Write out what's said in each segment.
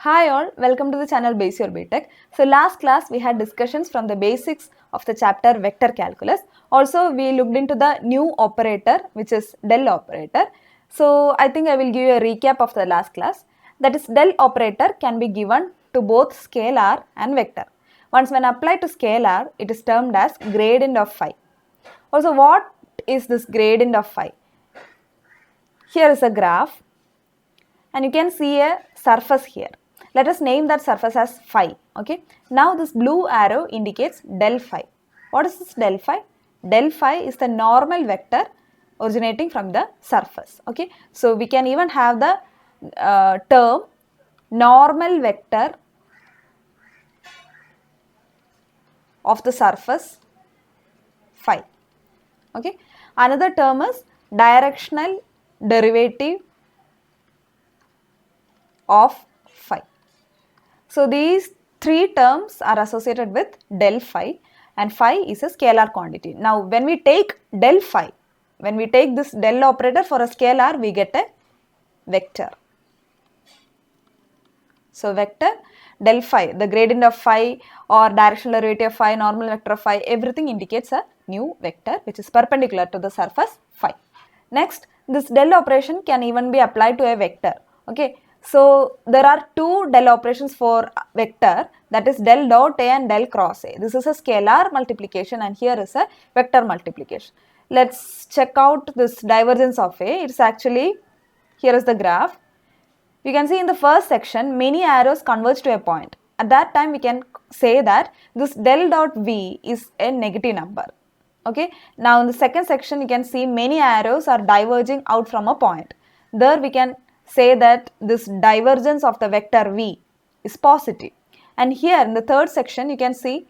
Hi all, welcome to the channel Base Your Btech. So last class we had discussions from the basics of the chapter vector calculus. Also we looked into the new operator which is del operator. So I think I will give you a recap of the last class. That is, del operator can be given to both scalar and vector. Once when applied to scalar, it is termed as gradient of phi. Also, what is this gradient of phi? Here is a graph and you can see a surface here. Let us name that surface as phi. Okay. Now this blue arrow indicates del phi. What is this del phi? Del phi is the normal vector originating from the surface. Okay. So we can even have the term normal vector of the surface phi. Okay. Another term is directional derivative of phi. So these three terms are associated with del phi, and phi is a scalar quantity. Now when we take del phi, when we take this del operator for a scalar, we get a vector. So vector del phi, the gradient of phi or directional derivative of phi, normal vector of phi, everything indicates a new vector which is perpendicular to the surface phi. Next, this del operation can even be applied to a vector. Okay. So there are two del operations for vector, that is del dot A and del cross A. This is a scalar multiplication and here is a vector multiplication. Let's check out this divergence of A. It's actually, here is the graph. You can see in the first section many arrows converge to a point. At that time we can say that this del dot V is a negative number. Okay. Now in the second section you can see many arrows are diverging out from a point. There we can say that this divergence of the vector V is positive. And here in the third section you can see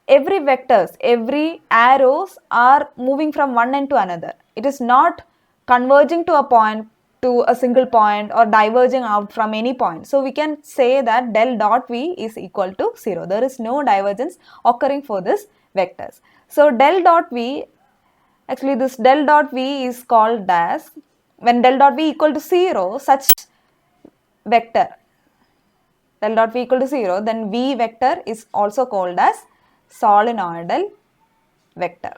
every vectors, every arrows are moving from one end to another. It is not converging to a point, to a single point, or diverging out from any point. So we can say that del dot V is equal to 0. There is no divergence occurring for this vectors. So del dot V, actually this del dot V is called as, when del dot V equal to 0, such vector, del dot V equal to 0, then V vector is also called as solenoidal vector.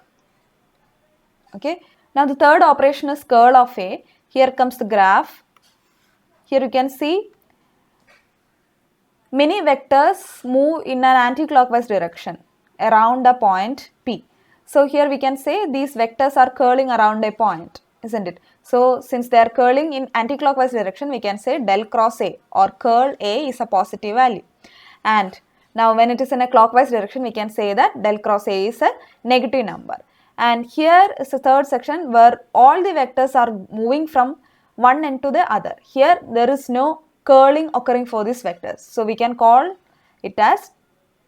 Okay. Now the third operation is curl of A. Here comes the graph. Here you can see many vectors move in an anti-clockwise direction around a point P. So here we can say these vectors are curling around a point, isn't it? So since they are curling in anti-clockwise direction, we can say del cross A, or curl A is a positive value. And now when it is in a clockwise direction, we can say that del cross A is a negative number. And here is the third section where all the vectors are moving from one end to the other. Here there is no curling occurring for these vectors. So we can call it as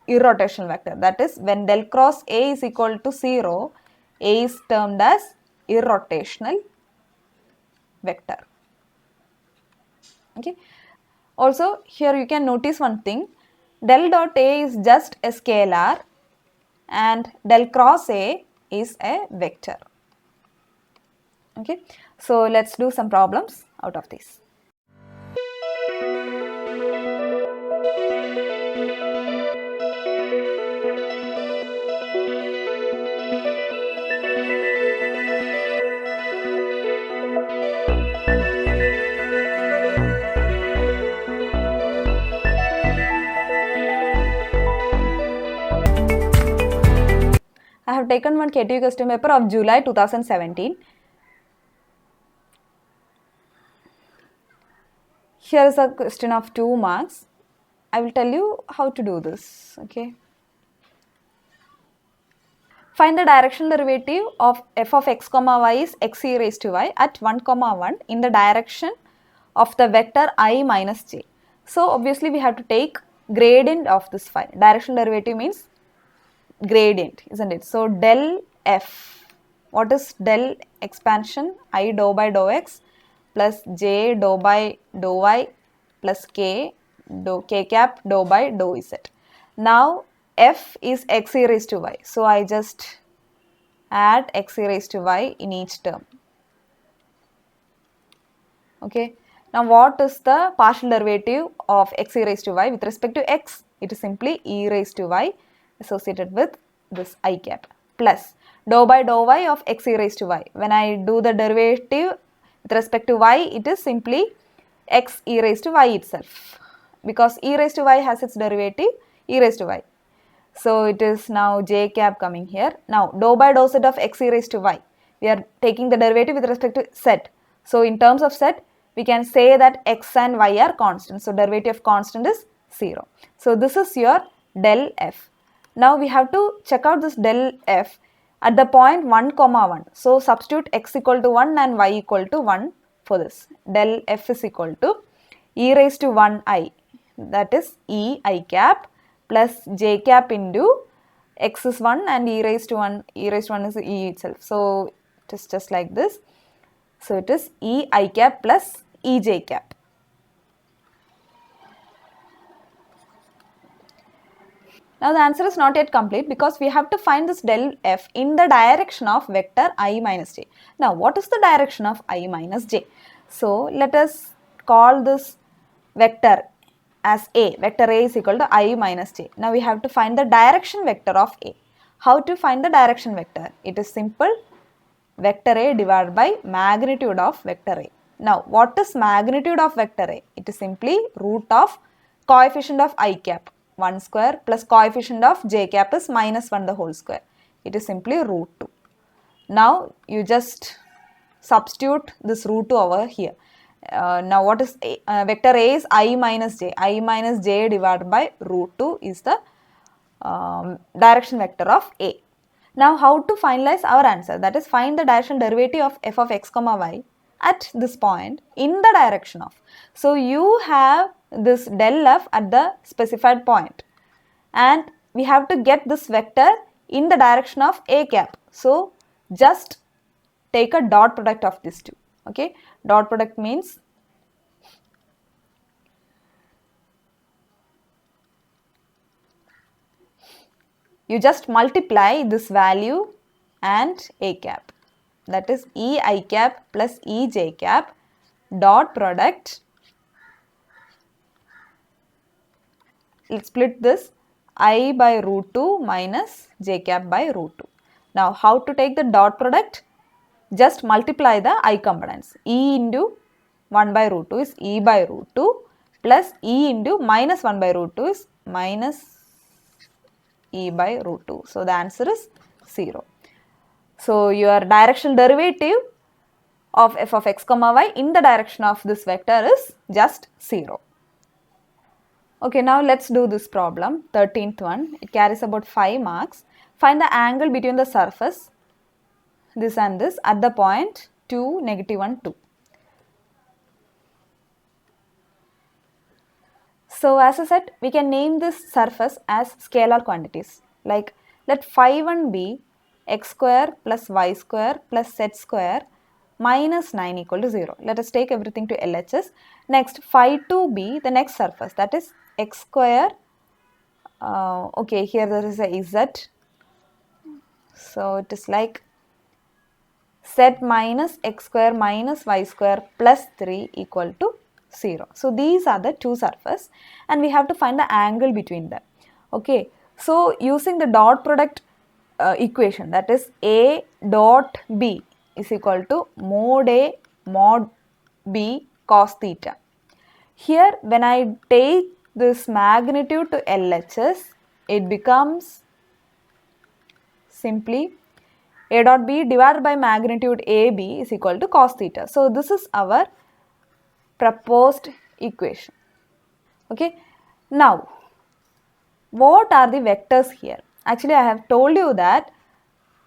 irrotational vector. That is, when del cross A is equal to 0, A is termed as irrotational vector. Okay. Also here you can notice one thing, del dot A is just a scalar and del cross A is a vector. Okay. So let's do some problems out of this. I have taken one KTU question paper of July 2017. Here is a question of 2 marks. I will tell you how to do this. Okay. Find the directional derivative of f of x comma y is x e raised to y at 1 comma 1 in the direction of the vector I minus j. So obviously we have to take gradient of this phi. Directional derivative means gradient, isn't it? So del f, what is del expansion? I dou by dou x plus j dou by dou y plus k cap dou by dou z. Now f is x e raised to y. So I just add x e raised to y in each term. Okay. Now what is the partial derivative of x e raised to y with respect to x? It is simply e raised to y associated with this I cap plus dou by dou y of x e raised to y. When I do the derivative with respect to y, it is simply x e raised to y itself, because e raised to y has its derivative e raised to y. So it is now j cap coming here. Now dou by dou z of x e raised to y. We are taking the derivative with respect to z. So in terms of z, we can say that x and y are constant. So derivative of constant is 0. So this is your del f. Now we have to check out this del f at the point 1 comma 1. So substitute x equal to 1 and y equal to 1 for this. Del f is equal to e raised to 1 I, that is e I cap plus j cap into x is 1 and e raised to 1 is e itself. So it is just like this. So it is e I cap plus e j cap. Now the answer is not yet complete because we have to find this del f in the direction of vector I minus j. Now what is the direction of I minus j? So let us call this vector as A. Vector A is equal to I minus j. Now we have to find the direction vector of A. How to find the direction vector? It is simple. Vector A divided by magnitude of vector A. Now what is magnitude of vector A? It is simply root of coefficient of I cap 1 square plus coefficient of j cap is minus 1 the whole square. It is simply root 2. Now you just substitute this root 2 over here. Now what is vector A is I minus j. I minus j divided by root 2 is the direction vector of A. Now how to finalize our answer? That is, find the direction derivative of f of x comma y at this point in the direction of. So you have this del f at the specified point and we have to get this vector in the direction of A cap. So just take a dot product of these two. Okay, dot product means you just multiply this value and A cap, that is e I cap plus e j cap dot product. Let's split this I by root 2 minus j cap by root 2. Now how to take the dot product? Just multiply the I components. E into 1 by root 2 is e by root 2 plus e into minus 1 by root 2 is minus e by root 2. So the answer is 0. So your directional derivative of f of x comma y in the direction of this vector is just 0. Okay, now let's do this problem, 13th one. It carries about 5 marks. Find the angle between the surface, this and this, at the point 2, negative 1, 2. So as I said, we can name this surface as scalar quantities. Like let phi 1 be x square plus y square plus z square minus 9 equal to 0. Let us take everything to LHS. Next phi 2 be the next surface, that is x square. Okay, here there is a z. So it is like z minus x square minus y square plus 3 equal to 0. So these are the two surfaces and we have to find the angle between them. Okay, so using the dot product equation, that is a dot b is equal to mod a mod b cos theta. Here when I take this magnitude to LHS, it becomes simply a dot b divided by magnitude AB is equal to cos theta. So this is our proposed equation. Okay, now what are the vectors here? Actually I have told you that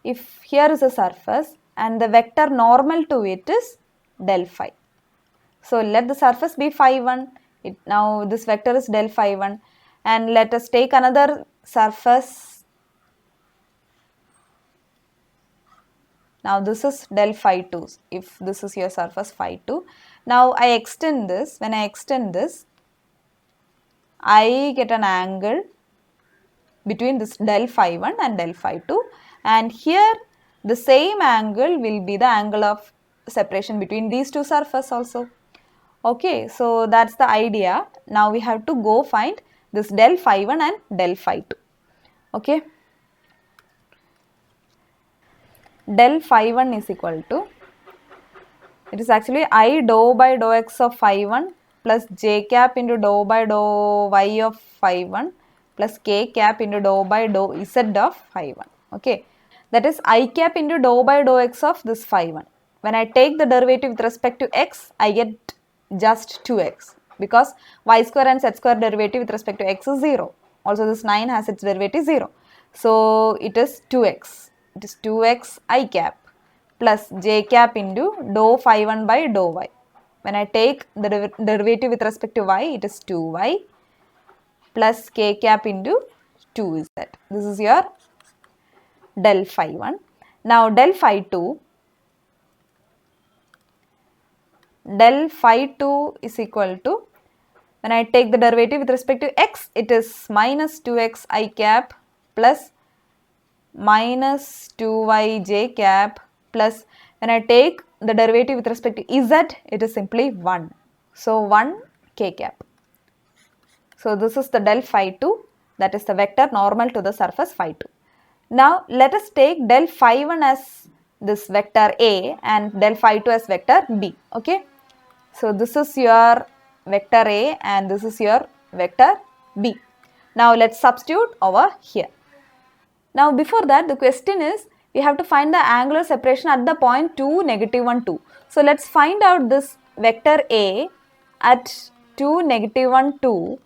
if here is a surface and the vector normal to it is del phi. So let the surface be phi 1. Now this vector is del phi 1 and let us take another surface. Now this is del phi 2 if this is your surface phi 2. Now I extend this. When I extend this, I get an angle between this del phi 1 and del phi 2 and here the same angle will be the angle of separation between these two surfaces also. Okay, so that's the idea. Now we have to go find this del phi 1 and del phi 2. Okay, del phi 1 is equal to, it is actually I dou by dou x of phi 1 plus j cap into dou by dou y of phi 1 plus k cap into dou by dou z of phi 1. Okay, that is I cap into dou by dou x of this phi 1. When I take the derivative with respect to x, I get just 2x because y square and z square derivative with respect to x is 0. Also this 9 has its derivative 0. So it is 2x. It is 2x I cap plus j cap into dou phi 1 by dou y. When I take the derivative with respect to y, it is 2y plus k cap into 2z. This is your del phi 1. Now del phi 2. Del phi 2 is equal to, when I take the derivative with respect to x, it is minus 2x I cap plus minus 2y j cap plus, when I take the derivative with respect to z, it is simply 1. So 1 k cap. So this is the del phi 2, that is the vector normal to the surface phi 2. Now let us take del phi 1 as this vector A and del phi 2 as vector B. Okay. So this is your vector A and this is your vector B. Now let's substitute over here. Now before that, the question is, we have to find the angular separation at the point 2, negative 1, 2. So let's find out this vector A at 2, negative 1, 2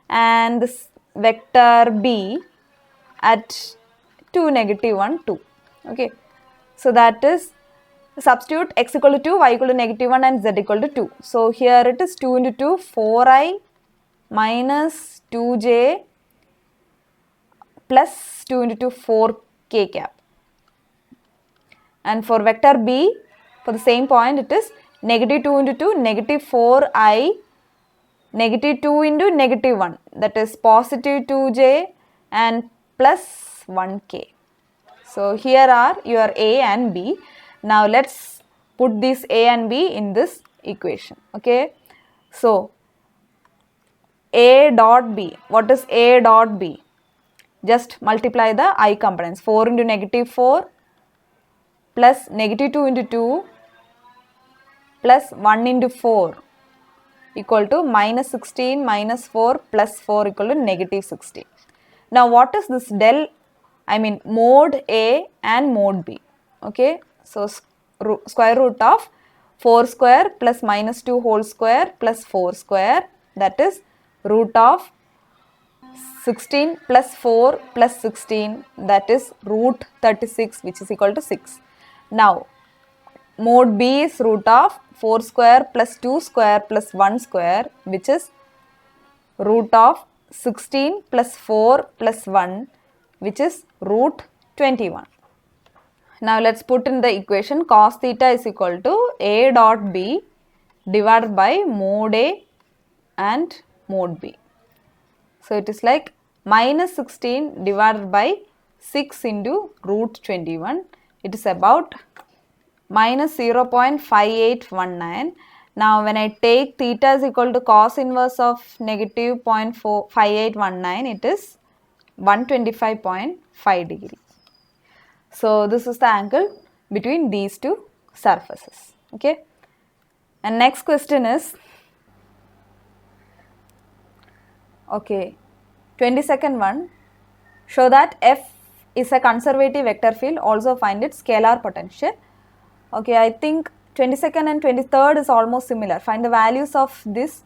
and this vector B at 2, negative 1, 2. Okay. So that is, substitute x equal to 2, y equal to negative 1 and z equal to 2. So here it is 2 into 2, 4i minus 2j plus 2 into 2, 4k cap. And for vector B, for the same point, it is negative 2 into 2, negative 4i, negative 2 into negative 1, that is positive 2j and plus 1k. So here are your A and B. Now let's put this A and B in this equation. Okay. So A dot B. What is A dot B? Just multiply the I components. 4 into negative 4 plus negative 2 into 2 plus 1 into 4 equal to minus 16 minus 4 plus 4 equal to negative 16. Now what is this mode A and mode B? Okay. So square root of 4 square plus minus 2 whole square plus 4 square, that is root of 16 plus 4 plus 16, that is root 36, which is equal to 6. Now mode B is root of 4 square plus 2 square plus 1 square, which is root of 16 plus 4 plus 1, which is root 21. Now let's put in the equation cos theta is equal to A dot B divided by mode A and mode B. So it is like minus 16 divided by 6 into root 21. It is about minus 0.5819. Now when I take theta is equal to cos inverse of negative 0.5819, it is 125.5 degree. So this is the angle between these two surfaces. Okay. And next question is, okay, 22nd one, show that F is a conservative vector field, also find its scalar potential. Okay, I think 22nd and 23rd is almost similar. Find the values of this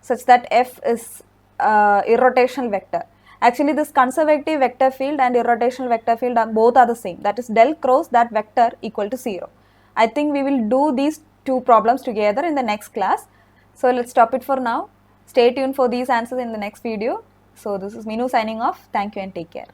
such that F is irrotational vector. Actually, this conservative vector field and irrotational vector field both are the same. That is del cross that vector equal to 0. I think we will do these two problems together in the next class. So let's stop it for now. Stay tuned for these answers in the next video. So this is Minu signing off. Thank you and take care.